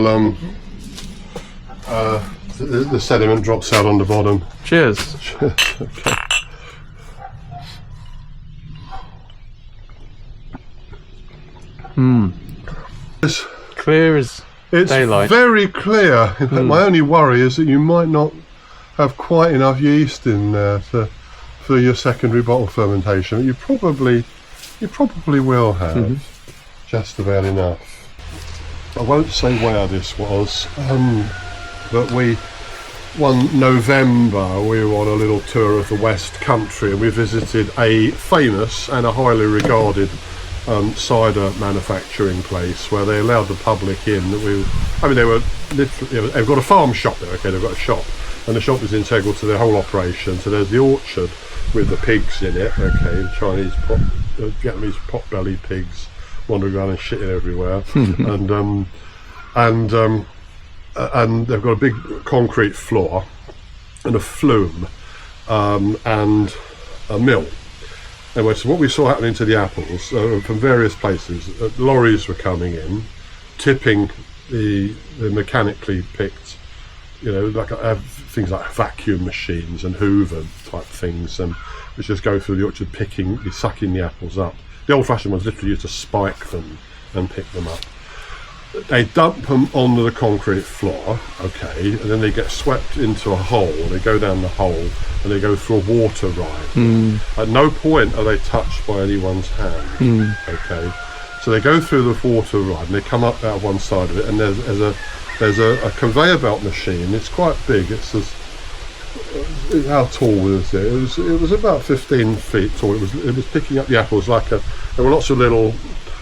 will the sediment drops out on the bottom. Cheers. Okay. It's Clear as daylight. very clear. In fact, my only worry is that you might not have quite enough yeast in there for your secondary bottle fermentation. You probably will have just about enough. I won't say where this was, but one November we were on a little tour of the West Country, and we visited a famous and a highly regarded cider manufacturing place where they allowed the public in. They were literally, they've got a farm shop there. Okay, they've got a shop, and the shop is integral to their whole operation. So there's the orchard with the pigs in it. Okay, Chinese Vietnamese pot-bellied pigs wandering around and shitting everywhere, and they've got a big concrete floor and a flume and a mill. Anyway, so what we saw happening to the apples from various places, lorries were coming in, tipping the mechanically picked, like things like vacuum machines and Hoover type things, which just go through the orchard sucking the apples up. The old-fashioned ones literally used to spike them and pick them up. They dump them onto the concrete floor, okay, and then they get swept into a hole. They go down the hole and they go through a water ride. At no point are they touched by anyone's hand, okay. So they go through the water ride and they come up out one side of it, and there's a conveyor belt machine. It's quite big. How tall was it? It was about 15 feet tall. It was picking up the apples there were lots of little,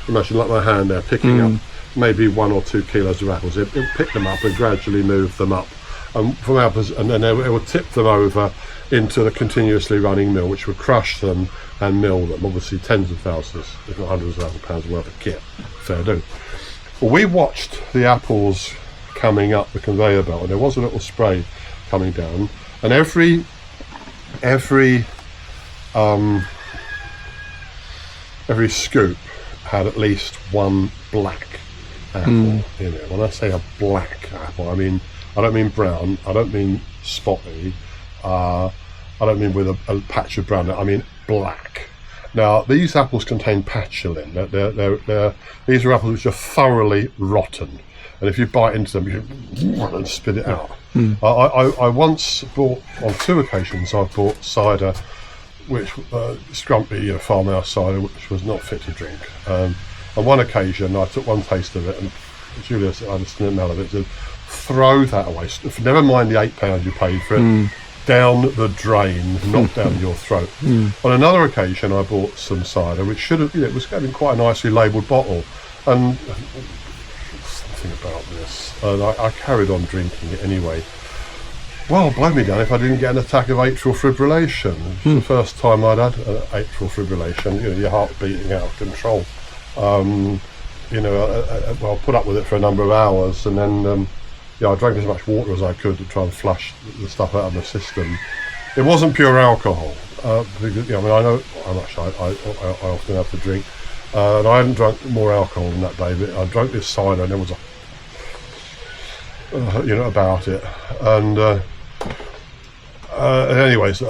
imagine like my hand there, picking up maybe 1 or 2 kilos of apples. It picked them up and gradually moved them up from apples, and then it would tip them over into the continuously running mill, which would crush them and mill them. Obviously tens of thousands, if not hundreds of thousands of pounds worth of kit. Fair do. Well, we watched the apples coming up the conveyor belt, and there was a little spray coming down, and every scoop had at least one black apple in it. When I say a black apple, I don't mean brown, I don't mean spotty, I don't mean with a patch of brown, I mean black. Now, these apples contain patulin. These are apples which are thoroughly rotten, and if you bite into them, you and spit it out. I once bought, on 2 occasions, I've bought cider, which scrumpy farmhouse cider, which was not fit to drink. On one occasion, I took one taste of it, and Julia said, I just didn't smell of it, said, throw that away. Never mind the £8 you paid for it. Down the drain, not down your throat. On another occasion, I bought some cider, which should have, it was getting quite a nicely labelled bottle, and something about this, and I carried on drinking it anyway. Well, blow me down if I didn't get an attack of atrial fibrillation. It was the first time I'd had atrial fibrillation, your heart beating out of control. Well, I put up with it for a number of hours, and then I drank as much water as I could to try and flush the stuff out of my system. It wasn't pure alcohol, because, I know how much I often have to drink, and I hadn't drunk more alcohol than that day, but I drank this cider, and there was about it, and anyways, the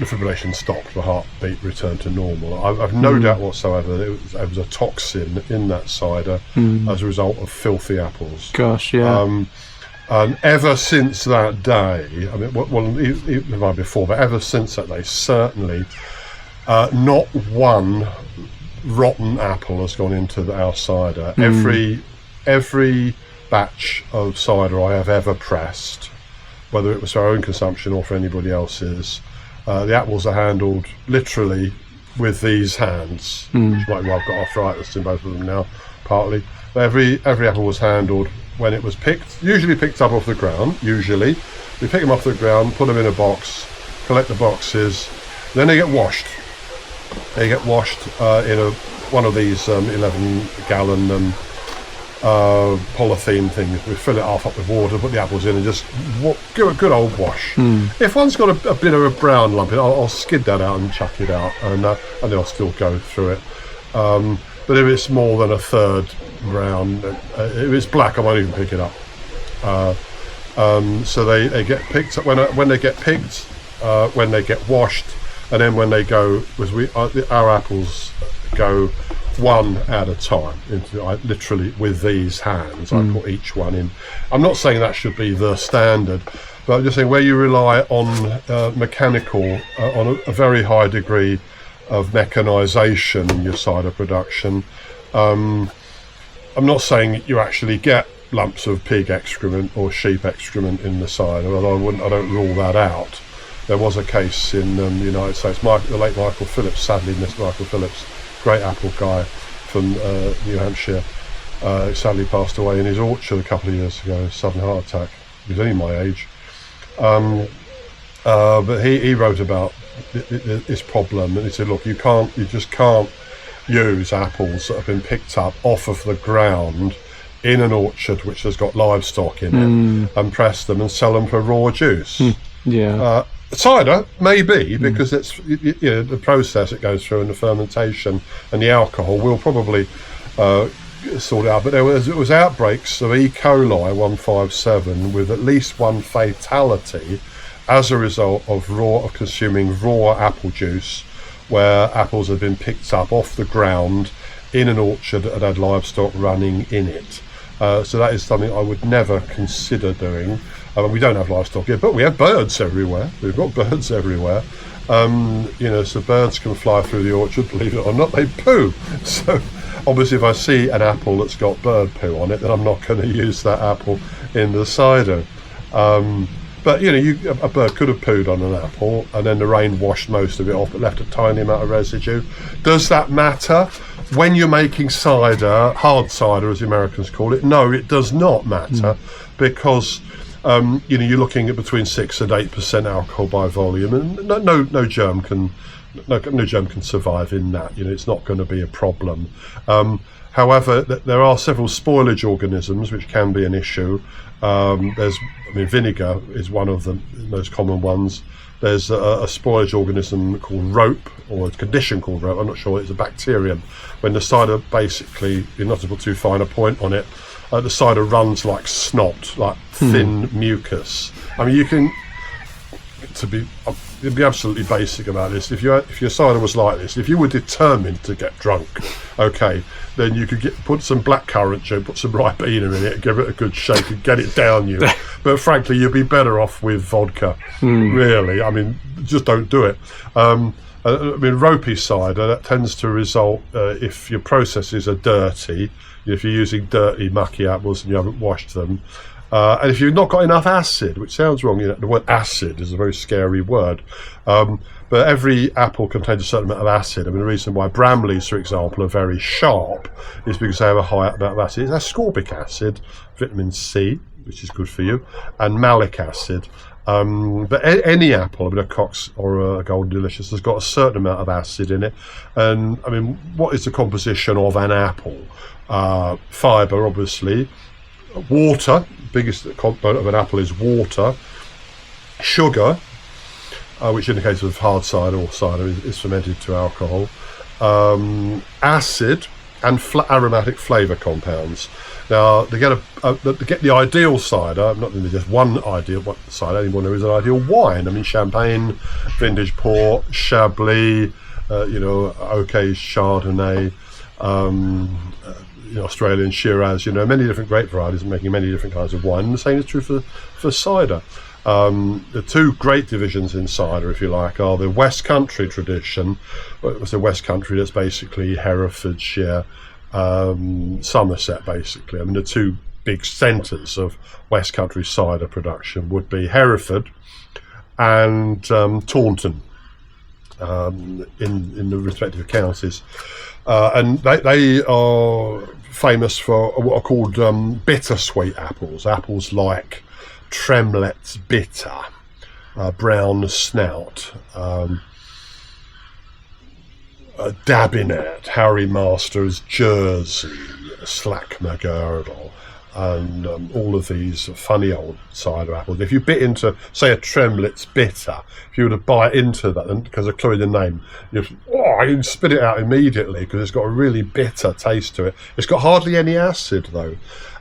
fibrillation stopped, the heartbeat returned to normal. I've no doubt whatsoever that it was a toxin in that cider as a result of filthy apples. Gosh, yeah. And ever since that day, even before, but ever since that day, certainly not one rotten apple has gone into our cider. Every batch of cider I have ever pressed, whether it was for our own consumption or for anybody else's, the apples are handled literally with these hands, which might be why I've got arthritis in both of them now, partly. But every apple was handled when it was picked, usually picked up off the ground, usually. We pick them off the ground, put them in a box, collect the boxes, then they get washed. They get washed in one of these 11-gallon polythene things. We fill it half up with water, put the apples in, and just give it a good old wash. If one's got a bit of a brown lump in it, I'll skid that out and chuck it out, and they'll still go through it. But if it's more than a third brown, if it's black, I won't even pick it up. So they get picked up when they get picked, when they get washed, and then when they go, because our apples go one at a time. Literally with these hands, I put each one in. I'm not saying that should be the standard, but I'm just saying where you rely on mechanical, on a very high degree of mechanization in your cider production. I'm not saying you actually get lumps of pig excrement or sheep excrement in the cider, although I don't rule that out. There was a case in the United States, the late Michael Phillips, sadly missed Michael Phillips, great apple guy from New Hampshire, sadly passed away in his orchard a couple of years ago, sudden heart attack. He was only my age. But he wrote about this problem, and he said, look, you just can't use apples that have been picked up off of the ground in an orchard which has got livestock in it and press them and sell them for raw juice. Cider, maybe, because it's the process it goes through and the fermentation and the alcohol will probably sort it out. But there was outbreaks of E. coli 157 with at least one fatality as a result of consuming raw apple juice, where apples had been picked up off the ground in an orchard that had livestock running in it. So that is something I would never consider doing. We don't have livestock here, but we have birds everywhere. We've got birds everywhere. So birds can fly through the orchard, believe it or not, they poo. So obviously if I see an apple that's got bird poo on it, then I'm not going to use that apple in the cider. But a bird could have pooed on an apple, and then the rain washed most of it off, but left a tiny amount of residue. Does that matter? When you're making cider, hard cider as the Americans call it, no, it does not matter, because you're looking at between 6 and 8% alcohol by volume, and no germ can survive in that. It's not going to be a problem. However, there are several spoilage organisms which can be an issue. Vinegar is one of the most common ones. There's a spoilage organism called rope, or a condition called rope. I'm not sure, it's a bacterium. When the cider, basically, you're not to put too fine a point on it, the cider runs like snot, like thin mucus. You can, to be absolutely basic about this, if your cider was like this, if you were determined to get drunk, okay, then you could put some blackcurrant juice, put some ribena in it, give it a good shake and get it down you. But frankly, you'd be better off with vodka, really. Just don't do it. Ropey cider, that tends to result if your processes are dirty, if you're using dirty, mucky apples and you haven't washed them, and if you've not got enough acid, which sounds wrong, the word acid is a very scary word, but every apple contains a certain amount of acid. The reason why Bramleys, for example, are very sharp is because they have a high amount of acid. It's ascorbic acid, vitamin C, which is good for you, and malic acid. But any apple, a Cox or a Golden Delicious, has got a certain amount of acid in it. And what is the composition of an apple? Fibre, obviously. Water, biggest component of an apple is water. Sugar, which in the case of hard cider or cider is fermented to alcohol. Acid and aromatic flavour compounds. Now, to get the ideal cider, not really just one ideal cider anymore, there is an ideal wine. Champagne, vintage port, Chablis, Oakage Chardonnay, Australian Shiraz, many different grape varieties and making many different kinds of wine. And the same is true for cider. The two great divisions in cider, if you like, are the West Country tradition. It's the West Country that's basically Herefordshire, Somerset, basically. The two big centres of West Country cider production would be Hereford and Taunton, in the respective counties. And they are famous for what are called bittersweet apples like Tremlett's Bitter, Brown Snout, Dabinet, Harry Master's Jersey, Slackmer Girdle, and all of these funny old cider apples. If you bit into, say, a Tremlitz bitter, if you were to bite into that, and because of including the name, you spit it out immediately because it's got a really bitter taste to it. It's got hardly any acid though.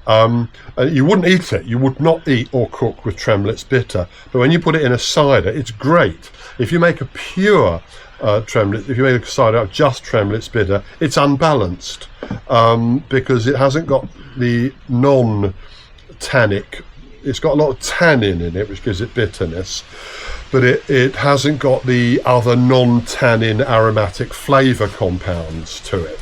And you wouldn't eat it. You would not eat or cook with Tremlitz bitter. But when you put it in a cider, it's great. If you make a pure Tremlitz, if you make a cider out of just Tremlitz bitter, it's unbalanced because it hasn't got the non-tannic. It's got a lot of tannin in it, which gives it bitterness, but it hasn't got the other non-tannin aromatic flavour compounds to it.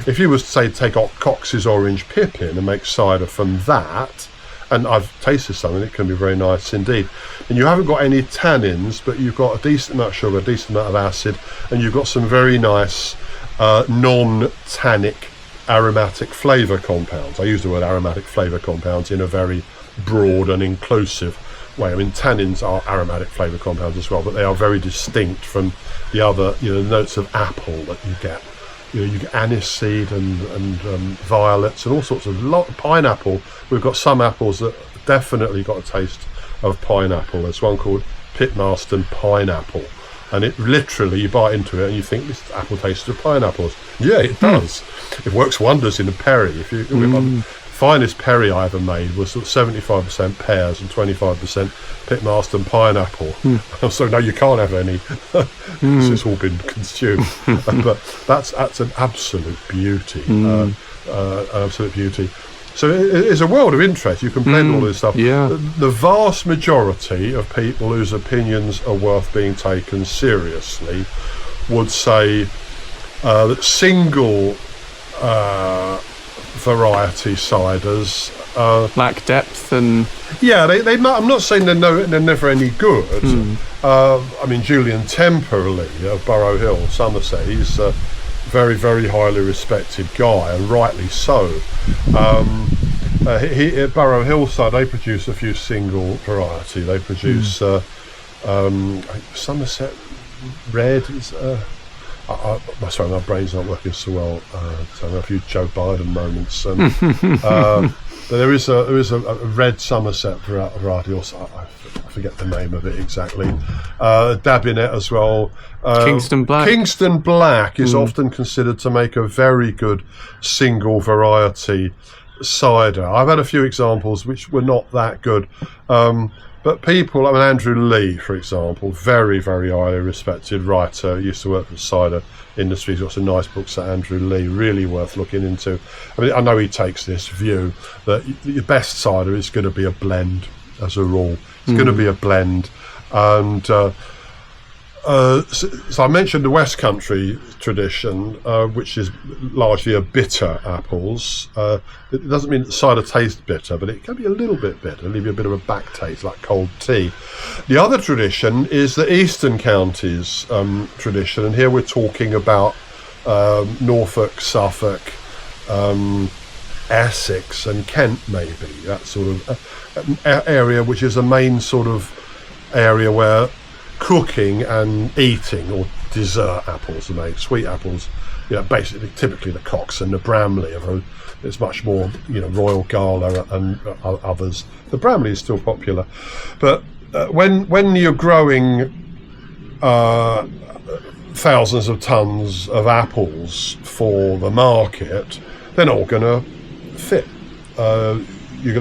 If you was to say take Cox's orange pippin and make cider from that, and I've tasted some and it can be very nice indeed, and you haven't got any tannins, but you've got a decent amount of sugar, a decent amount of acid, and you've got some very nice non-tannic aromatic flavour compounds. I use the word aromatic flavour compounds in a very broad and inclusive way. I mean, tannins are aromatic flavour compounds as well, but they are very distinct from the other, notes of apple that you get. You get aniseed and violets and all sorts of pineapple. We've got some apples that definitely got a taste of pineapple. There's one called Pitmaster Pineapple, and it literally, you bite into it and you think this apple tastes of pineapples. Yeah, it does. It works wonders in a perry. The finest perry I ever made was sort of 75% pears and 25% Pitmaster and pineapple. So no, you can't have any. It's all been consumed. But that's an absolute beauty. An absolute beauty. So it's a world of interest. You can blend all this stuff. Yeah. The vast majority of people whose opinions are worth being taken seriously would say that single variety ciders lack depth and I'm not saying they're never any good. I mean, Julian Temperley of Burrow Hill, Somerset, he's a very, very highly respected guy, and rightly so. He at Burrow Hillside, they produce a few single variety. They produce Somerset Red. Sorry, my brain's not working so well. So I have a few Joe Biden moments. But there is a red Somerset variety. Also, I forget the name of it exactly. Dabinet as well. Kingston Black. Kingston Black is often considered to make a very good single variety cider. I've had a few examples which were not that good. But people, I mean, Andrew Lee, for example, very, very highly respected writer, used to work for the cider industry. He's got some nice books that Andrew Lee, really worth looking into. I mean, I know he takes this view that your best cider is going to be a blend as a rule. It's going to be a blend. And so I mentioned the West Country tradition, which is largely a bitter apples. It doesn't mean that the cider tastes bitter, but it can be a little bit bitter, leave you a bit of a back taste like cold tea. The other tradition is the Eastern Counties tradition, and here we're talking about Norfolk, Suffolk, Essex and Kent, maybe, that sort of area, which is a main sort of area where cooking and eating or dessert apples are made. Sweet apples, basically typically the Cox and the Bramley it's much more, Royal Gala and others. The Bramley is still popular, but when you're growing thousands of tons of apples for the market, they're not all going to fit.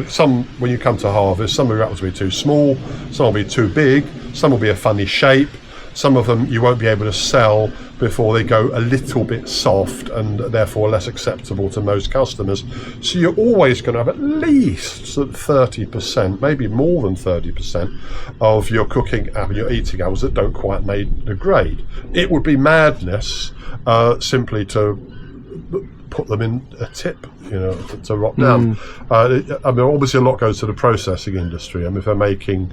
Some, when you come to harvest, some of your apples will be too small, some will be too big, some will be a funny shape, some of them you won't be able to sell before they go a little bit soft and therefore less acceptable to most customers. So you're always going to have at least 30%, maybe more than 30% of your cooking apple, your eating apples that don't quite make the grade. It would be madness simply to put them in a tip, to rot down. I mean, obviously a lot goes to the processing industry. I mean, if they're making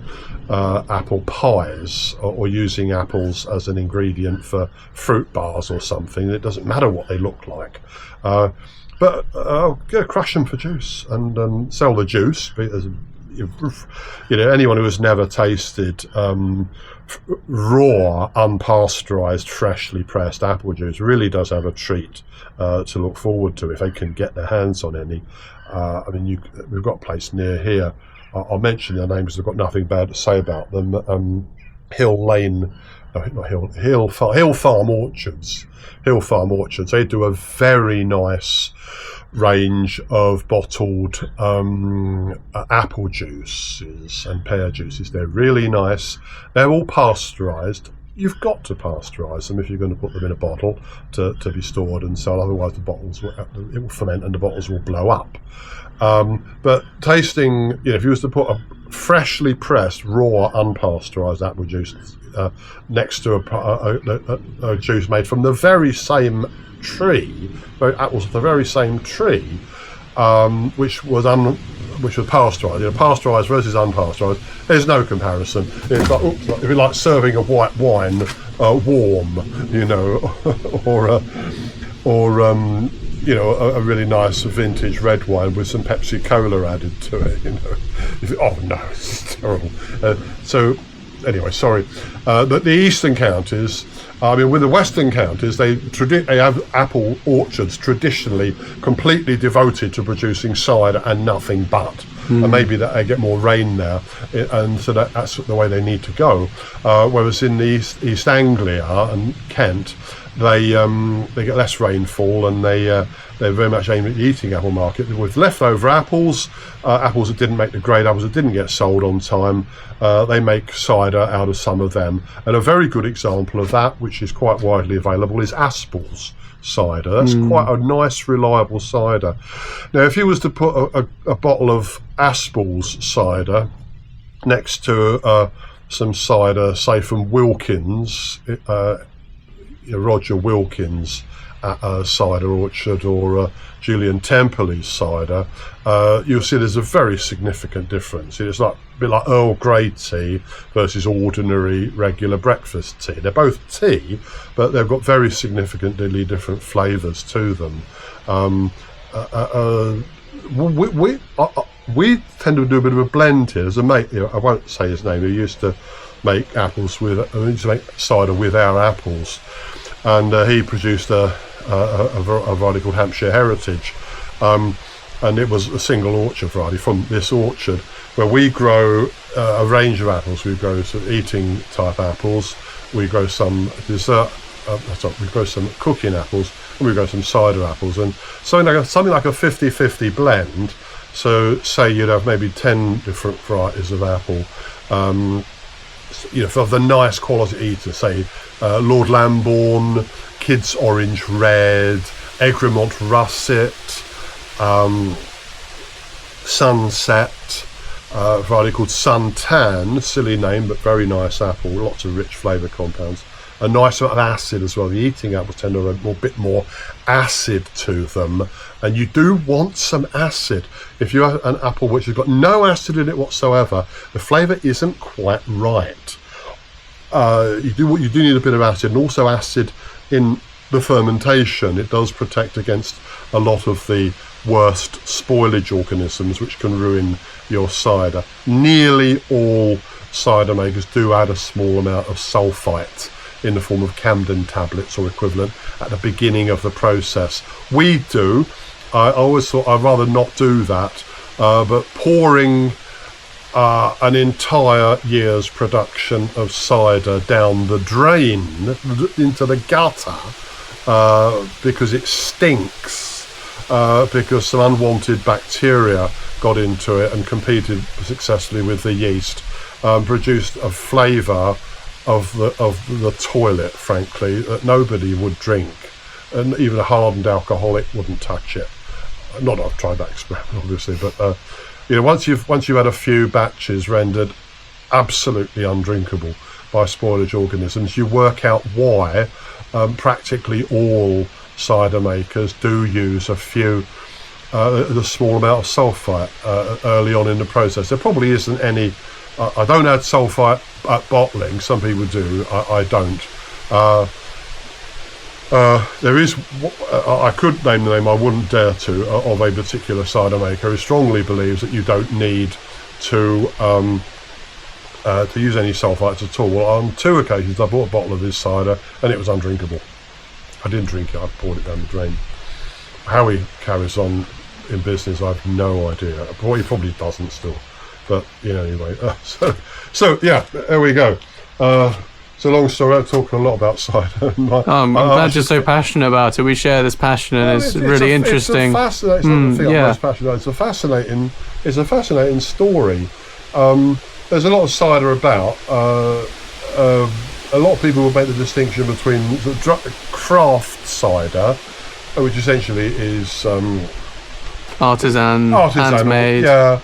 apple pies or using apples as an ingredient for fruit bars or something, it doesn't matter what they look like. But crush them for juice and sell the juice. anyone who has never tasted raw, unpasteurised, freshly pressed apple juice really does have a treat to look forward to if they can get their hands on any. We've got a place near here. I'll mention their name because I've got nothing bad to say about them. Hill Farm Orchards. Hill Farm Orchards. They do a very nice range of bottled apple juices and pear juices. They're really nice. They're all pasteurised. You've got to pasteurise them if you're going to put them in a bottle to be stored and sold. Otherwise, it will ferment and the bottles will blow up. But tasting, if you was to put a freshly pressed, raw, unpasteurised apple juice next to a juice made from the very same tree, apples of the very same tree, which was pasteurised. Pasteurised versus unpasteurised. There's no comparison. It's like if you're like serving a white wine warm, or a really nice vintage red wine with some Pepsi Cola added to it. Oh no, it's terrible. So anyway, sorry. But the eastern counties, with the western counties, they have apple orchards traditionally completely devoted to producing cider and nothing but. And maybe that they get more rain now, and so that's the way they need to go. Whereas in the East Anglia and Kent, they get less rainfall, and they're very much aimed at the eating apple market. With leftover apples, apples that didn't make the grade, apples that didn't get sold on time, they make cider out of some of them. And a very good example of that, which is quite widely available, is Aspalls cider. That's quite a nice, reliable cider. Now, if you was to put a bottle of Aspalls cider next to some cider, say from Wilkins, Roger Wilkins at a cider orchard, or Julian Temperley's cider, you'll see there's a very significant difference. It's like a bit like Earl Grey tea versus ordinary regular breakfast tea. They're both tea, but they've got very significantly different flavours to them. We tend to do a bit of a blend here. There's a mate, I won't say his name, who used to make cider with our apples, and he produced a variety called Hampshire Heritage, and it was a single orchard variety from this orchard, where we grow a range of apples. We grow some eating type apples, we grow some dessert, we grow some cooking apples, and we grow some cider apples, and something like a 50-50 blend. So say you'd have maybe 10 different varieties of apple, for the nice quality eater, say Lord Lambourne, Kidd's Orange Red, Egremont Russet, Sunset, a variety called Suntan, silly name but very nice apple, lots of rich flavour compounds, a nice amount of acid as well. The eating apples tend to have a bit more acid to them, and you do want some acid. If you have an apple which has got no acid in it whatsoever, the flavour isn't quite right. You do need a bit of acid, and also acid in the fermentation. It does protect against a lot of the worst spoilage organisms which can ruin your cider. Nearly all cider makers do add a small amount of sulphite in the form of Camden tablets or equivalent at the beginning of the process. We do. I always thought I'd rather not do that, but pouring an entire year's production of cider down the drain into the gutter because it stinks, because some unwanted bacteria got into it and competed successfully with the yeast, produced a flavour of the toilet, frankly, that nobody would drink, and even a hardened alcoholic wouldn't touch it. Not that I've tried that experiment, obviously, but once you've had a few batches rendered absolutely undrinkable by spoilage organisms, you work out why practically all cider makers do use a small amount of sulphite early on in the process. There probably isn't any. I don't add sulphite at bottling. Some people do. I don't. There is. I could name the name. I wouldn't dare to, of a particular cider maker who strongly believes that you don't need to use any sulphites at all. Well, on 2 occasions I bought a bottle of his cider and it was undrinkable. I didn't drink it, I poured it down the drain. How he carries on in business, I have no idea. He probably doesn't still, but anyway. So yeah, there we go. So long story. I'm talking a lot about cider. I'm glad you're so passionate about it. We share this passion, and it's really interesting. It's not the thing I'm most passionate about. It's a fascinating story. There's a lot of cider about. A lot of people will make the distinction between craft cider, which essentially is artisan, handmade. Yeah.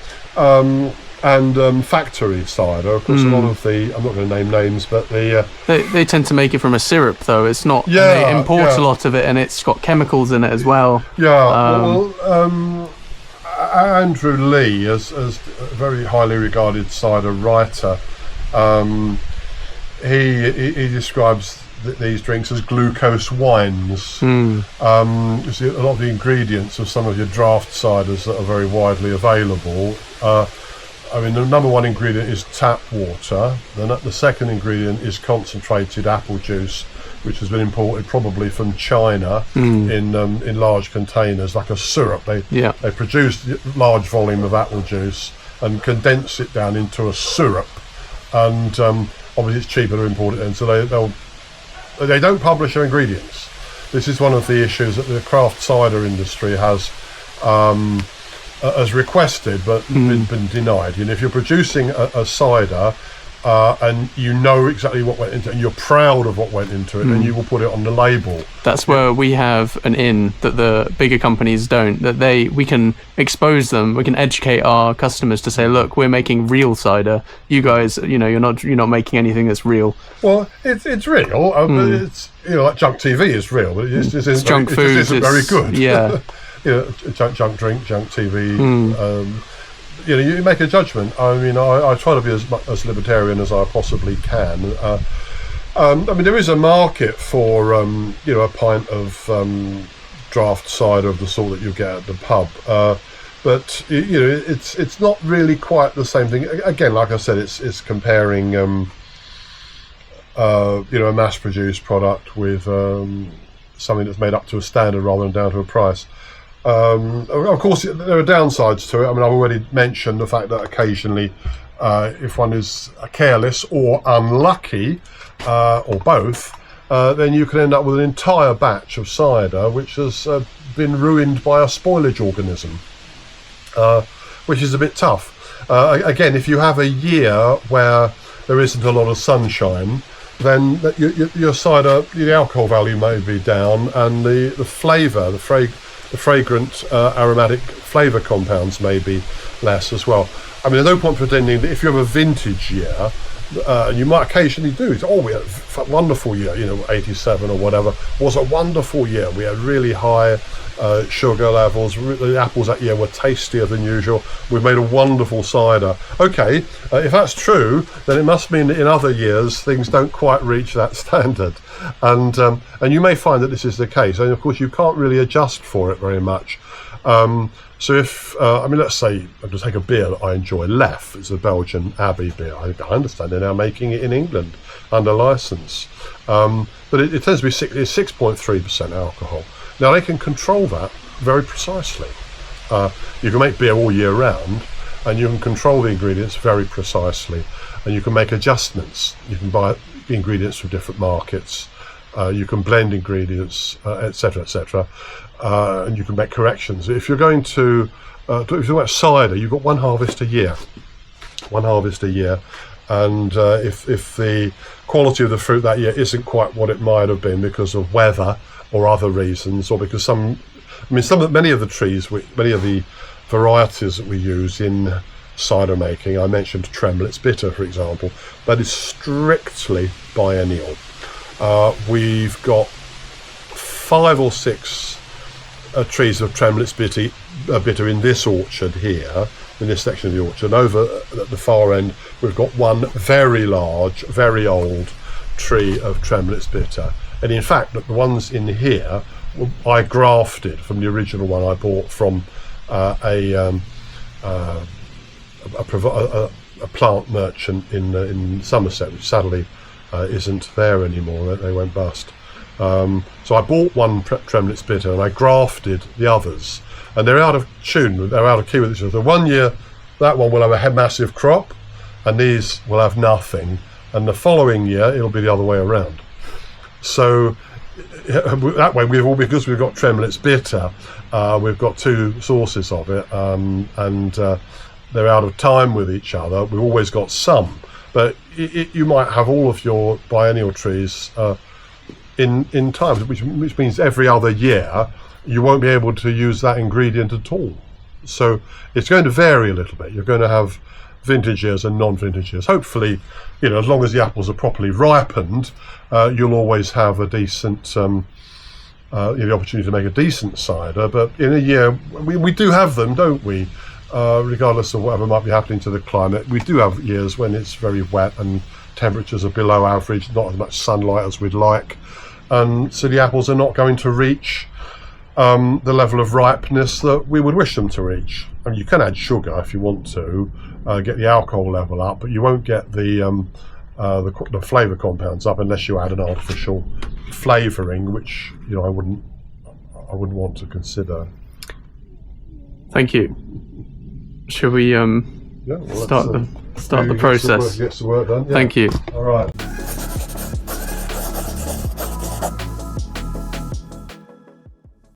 And factory cider. Of course, a lot of I'm not going to name names, but they tend to make it from a syrup, though. It's not. Yeah, they import a lot of it, and it's got chemicals in it as well. Yeah. Andrew Lee, as a very highly regarded cider writer, he describes these drinks as glucose wines. You see, a lot of the ingredients of some of your draft ciders that are very widely available. The number one ingredient is tap water. The second ingredient is concentrated apple juice, which has been imported probably from China in large containers, like a syrup. They produce a large volume of apple juice and condense it down into a syrup, and obviously it's cheaper to import it in. So they don't publish their ingredients. This is one of the issues that the craft cider industry has requested but been denied. If you're producing a cider and you know exactly what went into it and you're proud of what went into it, then you will put it on the label. That's where we have an in that the bigger companies don't, that we can expose them, we can educate our customers to say, look, we're making real cider, you guys, you're not making anything that's real. Well, it's real, but it's like junk TV is real, but it just isn't very good. Yeah. Junk drink, junk TV. You make a judgment. I try to be as libertarian as I possibly can. There is a market for a pint of draft cider of the sort that you get at the pub, but it's not really quite the same thing. Again, like I said, it's comparing a mass-produced product with something that's made up to a standard rather than down to a price. Of course, there are downsides to it. I've already mentioned the fact that occasionally, if one is careless or unlucky, or both, then you can end up with an entire batch of cider which has been ruined by a spoilage organism, which is a bit tough. Again, if you have a year where there isn't a lot of sunshine, then your cider, the alcohol value may be down, and the flavour, the fragrant aromatic flavour compounds may be less as well. There's no point pretending that if you have a vintage year, and you might occasionally do, we had a wonderful year, 87 or whatever, was a wonderful year. We had really high sugar levels, the apples that year were tastier than usual, we made a wonderful cider. Okay, if that's true, then it must mean that in other years things don't quite reach that standard, and you may find that this is the case, and of course you can't really adjust for it very much. So if, let's say, I'm going to take a beer that I enjoy, Leffe. It's a Belgian Abbey beer. I understand they're now making it in England under licence. But it tends to be 6.3% alcohol. Now, they can control that very precisely. You can make beer all year round, and you can control the ingredients very precisely. And you can make adjustments. You can buy ingredients from different markets. You can blend ingredients, etc., etc. And you can make corrections. If you're going to, if you're talking about cider, you've got one harvest a year, and if the quality of the fruit that year isn't quite what it might have been because of weather or other reasons, or because many of the varieties that we use in cider making, I mentioned Tremlitz bitter, for example, that is strictly biennial. We've got 5 or 6 trees of Tremlitz bitter in this orchard here, in this section of the orchard. Over at the far end, we've got one very large, very old tree of Tremlitz bitter. And in fact, the ones in here, I grafted from the original one I bought from a a plant merchant in Somerset, which sadly isn't there anymore. They went bust. So I bought one Tremlitz bitter and I grafted the others, and they're out of tune. They're out of key with each other. One year, that one will have a massive crop, and these will have nothing. And the following year, it'll be the other way around. So that way, because we've got Tremlitz bitter, we've got two sources of it, and they're out of time with each other. We've always got some, but you might have all of your biennial trees in time, which means every other year you won't be able to use that ingredient at all. So it's going to vary a little bit. You're going to have vintage years and non-vintage years. Hopefully, as long as the apples are properly ripened, you'll always have a decent the opportunity to make a decent cider. But in a year, we do have them, don't we? Regardless of whatever might be happening to the climate, we do have years when it's very wet and temperatures are below average, not as much sunlight as we'd like, and so the apples are not going to reach the level of ripeness that we would wish them to reach. And you can add sugar if you want to get the alcohol level up, but you won't get the flavour compounds up unless you add an artificial flavouring, which I wouldn't want to consider. Thank you. Shall we start the process? Get the work done. Yeah. Thank you. All right.